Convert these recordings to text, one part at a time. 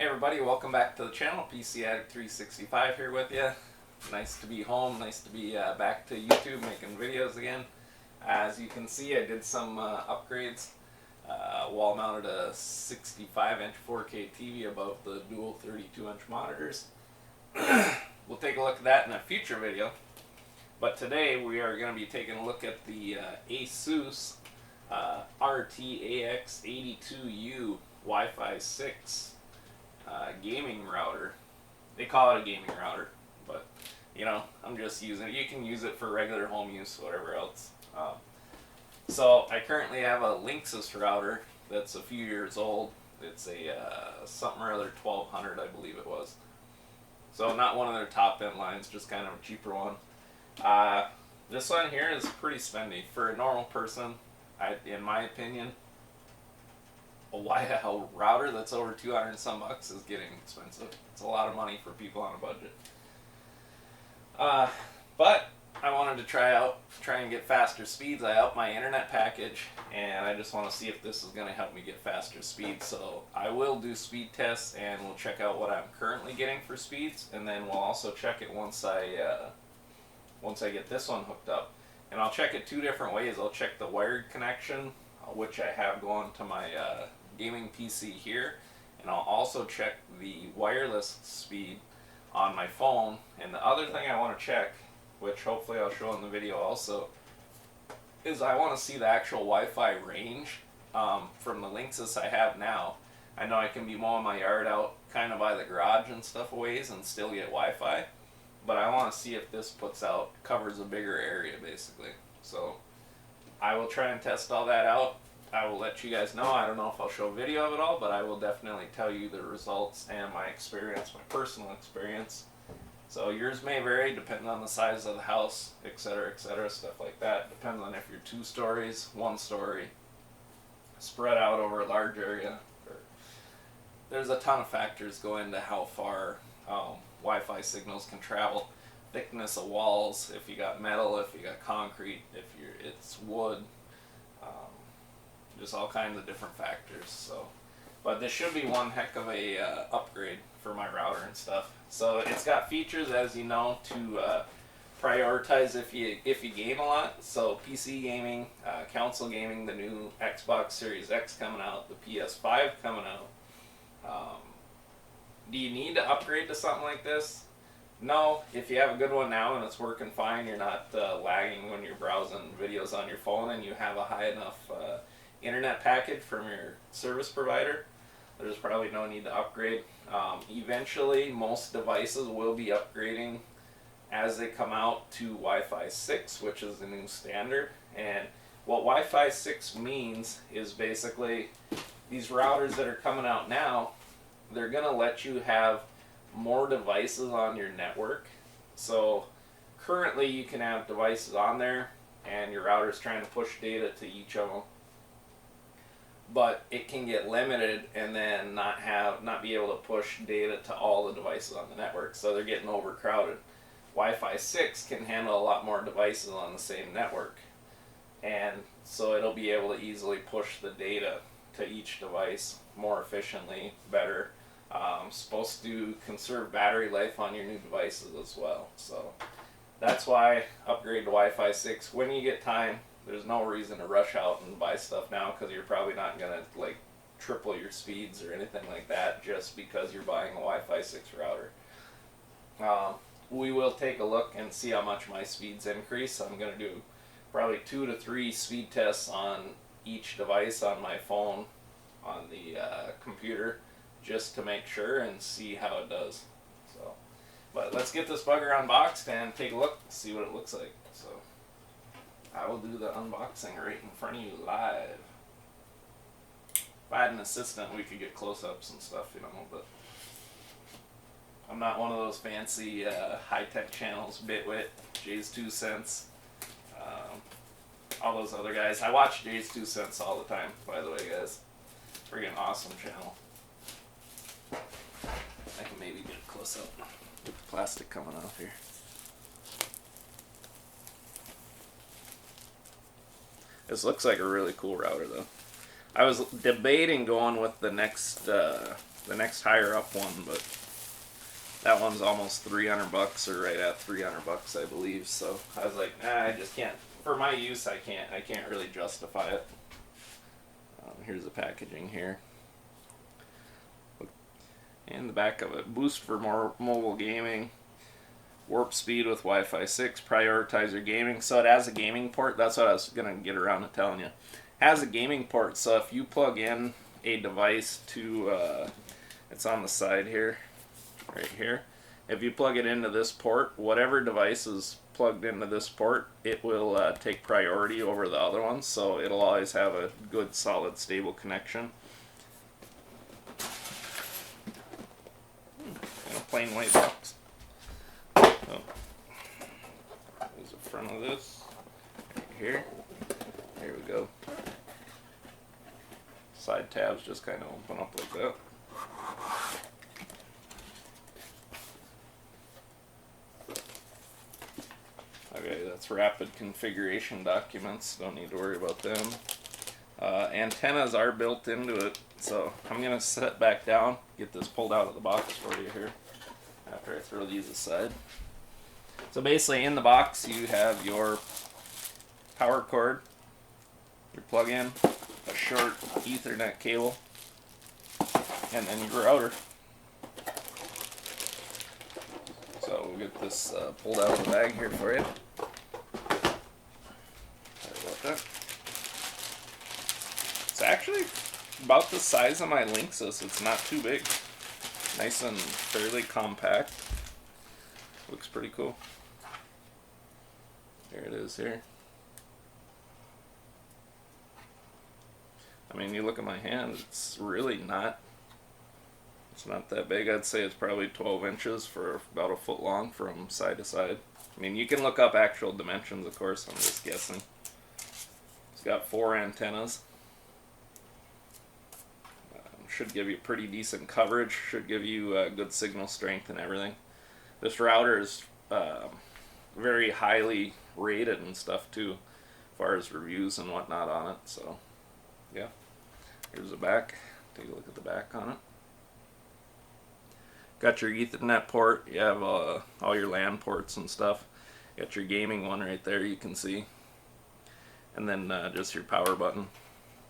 Hey everybody, welcome back to the channel. PC Addict 365 here with you. Nice to be home, nice to be back to YouTube making videos again. As you can see, I did some upgrades. Wall mounted a 65-inch 4K TV above the dual 32-inch monitors. We'll take a look at that in a future video. But today we are going to be taking a look at the Asus RT-AX82U Wi-Fi 6 gaming router. They call it a gaming router, but you know, I'm just using it. You can use it for regular home use, whatever else. So I currently have a Linksys router that's a few years old. It's a something or other 1200, I believe it was. So not one of their top end lines, just kind of a cheaper one. This one here is pretty spendy for a normal person. In my opinion, a router that's over 200 and some bucks is getting expensive. It's a lot of money for people on a budget. But I wanted to try and get faster speeds. I upped my internet package, and I just want to see if this is going to help me get faster speeds. So I will do speed tests, and we'll check out what I'm currently getting for speeds, and then we'll also check it once I get this one hooked up. And I'll check it two different ways. I'll check the wired connection, which I have going to my gaming PC here, and I'll also check the wireless speed on my phone. And the other thing I want to check, which hopefully I'll show in the video also, is I want to see the actual Wi-Fi range from the Linksys I have now. I know I can be mowing my yard out kind of by the garage and stuff a ways and still get Wi-Fi, but I want to see if this covers a bigger area basically. So I will try and test all that out. I will let you guys know. I don't know if I'll show a video of it all, but I will definitely tell you the results and my experience, my personal experience. So yours may vary depending on the size of the house, etc., stuff like that. Depends on if you're 2 stories, 1 story, spread out over a large area. There's a ton of factors go into how far Wi-Fi signals can travel. Thickness of walls, if you got metal, if you got concrete, if it's wood. Just all kinds of different factors. So, but this should be one heck of a upgrade for my router and stuff. So it's got features, as you know, to prioritize if you game a lot. So PC gaming, console gaming, the new Xbox Series X coming out, the PS5 coming out. Do you need to upgrade to something like this? No. If you have a good one now and it's working fine, you're not lagging when you're browsing videos on your phone, and you have a high enough internet package from your service provider, there's probably no need to upgrade. Eventually, most devices will be upgrading as they come out to Wi-Fi 6, which is the new standard. And what Wi-Fi 6 means is basically these routers that are coming out now, they're going to let you have more devices on your network. So currently you can have devices on there and your router is trying to push data to each of them, but it can get limited and then not be able to push data to all the devices on the network, so they're getting overcrowded. Wi-Fi 6 can handle a lot more devices on the same network, and so it'll be able to easily push the data to each device more efficiently, better. Supposed to conserve battery life on your new devices as well. So that's why upgrade to Wi-Fi 6 when you get time. There's no reason to rush out and buy stuff now, because you're probably not going to like triple your speeds or anything like that just because you're buying a Wi-Fi 6 router. We will take a look and see how much my speeds increase. I'm going to do probably 2 to 3 speed tests on each device on my phone, on the computer, just to make sure and see how it does. So, but let's get this bugger unboxed and take a look, see what it looks like. So I will do the unboxing right in front of you live. If I had an assistant, we could get close-ups and stuff, you know, but I'm not one of those fancy high-tech channels, Bitwit, Jay's 2 Cents, all those other guys. I watch Jay's 2 Cents all the time, by the way, guys. Friggin' awesome channel. I can maybe get a close-up with the plastic coming off here. This looks like a really cool router, though. I was debating going with the the next higher up one, but that one's almost $300 or right at $300, I believe. So I was like, nah, I just can't. For my use, I can't really justify it. Here's the packaging here. And the back of it. Boost for more mobile gaming. Warp speed with Wi-Fi 6. Prioritize your gaming. So it has a gaming port. That's what I was going to get around to telling you. It has a gaming port. So if you plug in a device to... it's on the side here. Right here. If you plug it into this port, whatever device is plugged into this port, it will take priority over the other ones, so it'll always have a good, solid, stable connection. And a plain white box. So, there's the front of this. Right here. There we go. Side tabs just kind of open up like that. Okay, that's rapid configuration documents. Don't need to worry about them. Antennas are built into it, so I'm going to set it back down, get this pulled out of the box for you here after I throw these aside. So basically in the box you have your power cord, your plug-in, a short Ethernet cable, and then your router. So we'll get this pulled out of the bag here for you. Sorry about that. It's actually about the size of my Linksys. It's not too big. Nice and fairly compact. Looks pretty cool. There it is here. I mean, you look at my hand, it's really not... It's not that big. I'd say it's probably 12 inches for about a foot long from side to side. I mean, you can look up actual dimensions, of course. I'm just guessing. It's got 4 antennas. Should give you pretty decent coverage. Should give you good signal strength and everything. This router is very highly rated and stuff too, as far as reviews and whatnot on it. So, yeah. Here's the back. Take a look at the back on it. Got your Ethernet port, you have all your LAN ports and stuff. Got your gaming one right there, you can see. And then just your power button.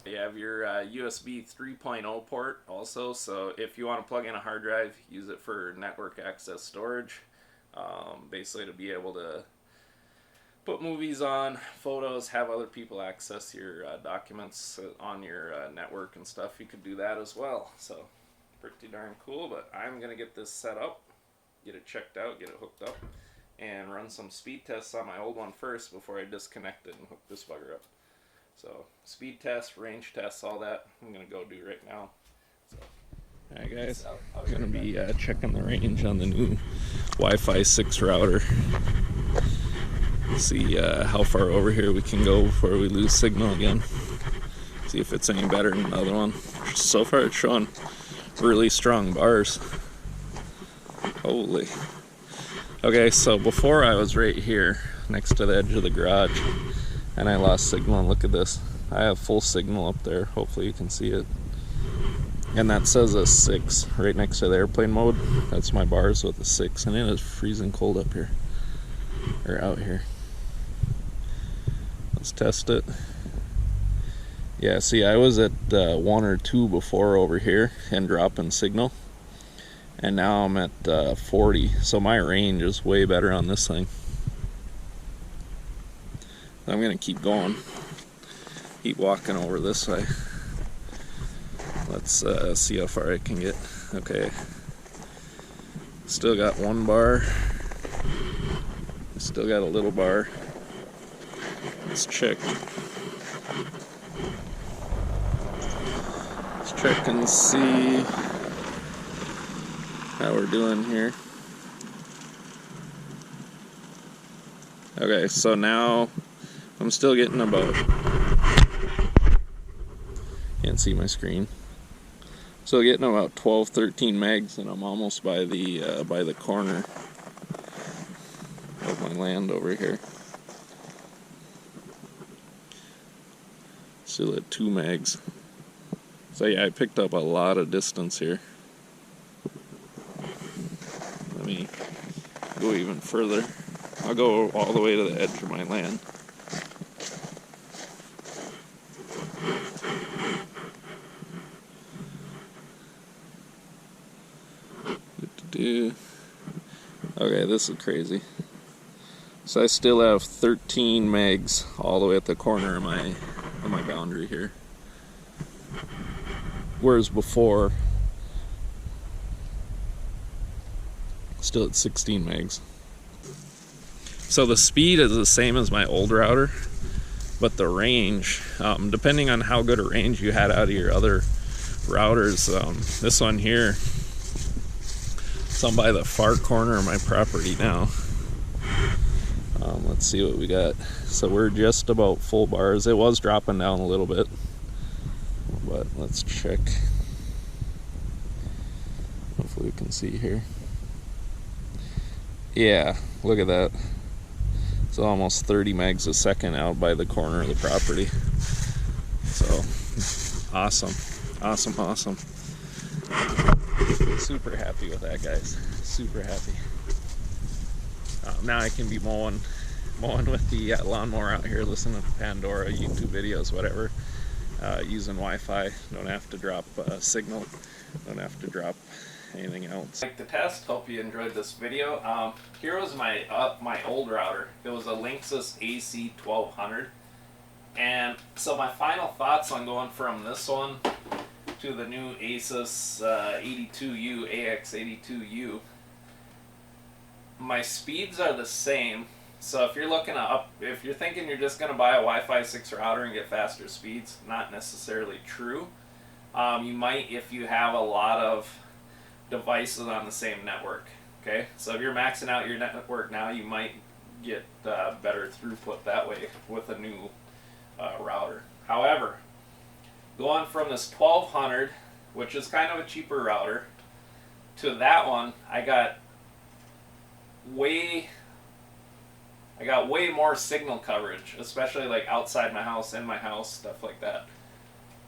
You have your USB 3.0 port also, so if you want to plug in a hard drive, use it for network access storage. Basically to be able to put movies on, photos, have other people access your documents on your network and stuff. You could do that as well. So pretty darn cool, but I'm going to get this set up, get it checked out, get it hooked up, and run some speed tests on my old one first before I disconnect it and hook this bugger up. So, speed tests, range tests, all that, I'm going to go do right now. So, alright guys, I'm going to be checking the range on the new Wi-Fi 6 router. See how far over here we can go before we lose signal again. See if it's any better than the other one. So far it's showing really strong bars. Holy. Okay, so before I was right here next to the edge of the garage and I lost signal, and look at this. I have full signal up there. Hopefully you can see it. And that says a 6 right next to the airplane mode. That's my bars with a 6, and it is freezing cold up here. Or out here. Let's test it. Yeah, see, I was at 1 or 2 before over here and dropping signal, and now I'm at 40, so my range is way better on this thing. I'm gonna keep going, keep walking over this way. Let's see how far I can get. Okay, still got 1 bar, still got a little bar. Let's check. Check and see how we're doing here. Okay, so now I'm still getting about, can't see my screen, still getting about 12-13 megs, and I'm almost by the corner of my land over here. Still at 2 megs. So yeah, I picked up a lot of distance here. go even further. I'll go all the way to the edge of my land. Okay, this is crazy. So I still have 13 megs all the way at the corner of my boundary here. Whereas before, still at 16 megs. So the speed is the same as my old router, but the range, depending on how good a range you had out of your other routers, this one here, so I'm by the far corner of my property now. Let's see what we got. So we're just about full bars. It was dropping down a little bit, but let's check. Hopefully we can see here. Yeah, look at that. So almost 30 megs a second out by the corner of the property. So awesome, awesome, awesome. Super happy with that, guys. Super happy. Now I can be mowing with the lawnmower out here, listening to Pandora, YouTube videos, whatever, using Wi-Fi. Don't have to drop signal, don't have to drop anything else. Like the test, hope you enjoyed this video. Here was my old router. It was a Linksys AC1200, and so my final thoughts on going from this one to the new Asus RT-AX82U AX82U. My speeds are the same, so if you're looking if you're thinking you're just going to buy a Wi-Fi 6 router and get faster speeds, not necessarily true. You might if you have a lot of devices on the same network. Okay, so if you're maxing out your network now, you might get better throughput that way with a new router. However, going from this 1200, which is kind of a cheaper router, to that one, I got way more signal coverage, especially like outside my house, in my house, stuff like that.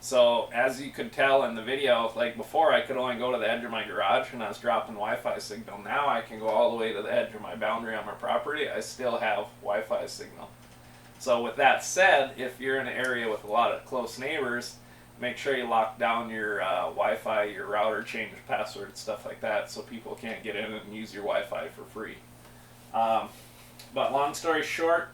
So as you could tell in the video, like before I could only go to the edge of my garage and I was dropping Wi-Fi signal. Now I can go all the way to the edge of my boundary on my property. I still have Wi-Fi signal. So with that said, if you're in an area with a lot of close neighbors, make sure you lock down your Wi-Fi, your router, change passwords, stuff like that, so people can't get in and use your Wi-Fi for free. But long story short,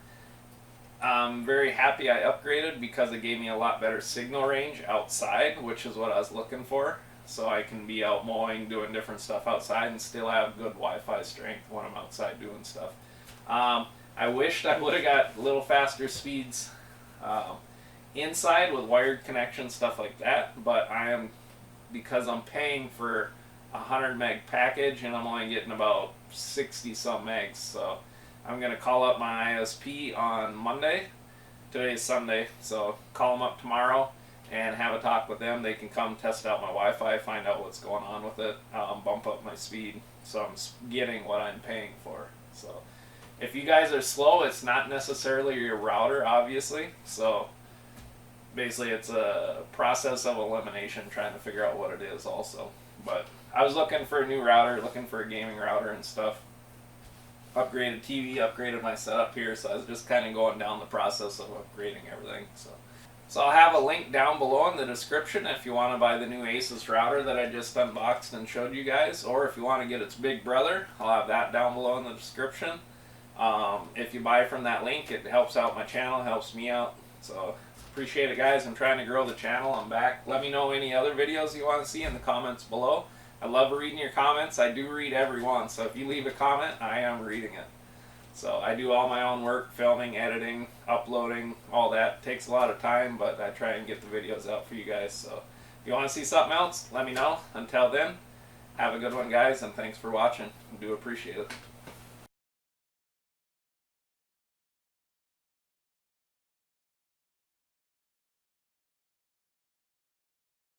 I'm very happy I upgraded because it gave me a lot better signal range outside, which is what I was looking for. So I can be out mowing, doing different stuff outside, and still have good Wi-Fi strength when I'm outside doing stuff. I wished I would have got a little faster speeds inside with wired connections, stuff like that, but because I'm paying for a 100 meg package and I'm only getting about 60 some megs, so I'm going to call up my ISP on Monday. Today's Sunday, so call them up tomorrow and have a talk with them. They can come test out my Wi-Fi, find out what's going on with it, bump up my speed, so I'm getting what I'm paying for. So if you guys are slow, it's not necessarily your router, obviously, so basically it's a process of elimination, trying to figure out what it is also. But I was looking for a new router, looking for a gaming router and stuff. Upgraded TV, upgraded my setup here, so I was just kind of going down the process of upgrading everything. So I'll have a link down below in the description if you want to buy the new Asus router that I just unboxed and showed you guys, or if you want to get its big brother, I'll have that down below in the description. If you buy from that link, it helps out my channel, helps me out. So appreciate it, guys. I'm trying to grow the channel. I'm back. Let me know any other videos you want to see in the comments below. I love reading your comments. I do read every one, so if you leave a comment, I am reading it. So I do all my own work, filming, editing, uploading, all that. It takes a lot of time, but I try and get the videos out for you guys. So if you want to see something else, let me know. Until then, have a good one, guys, and thanks for watching. I do appreciate it.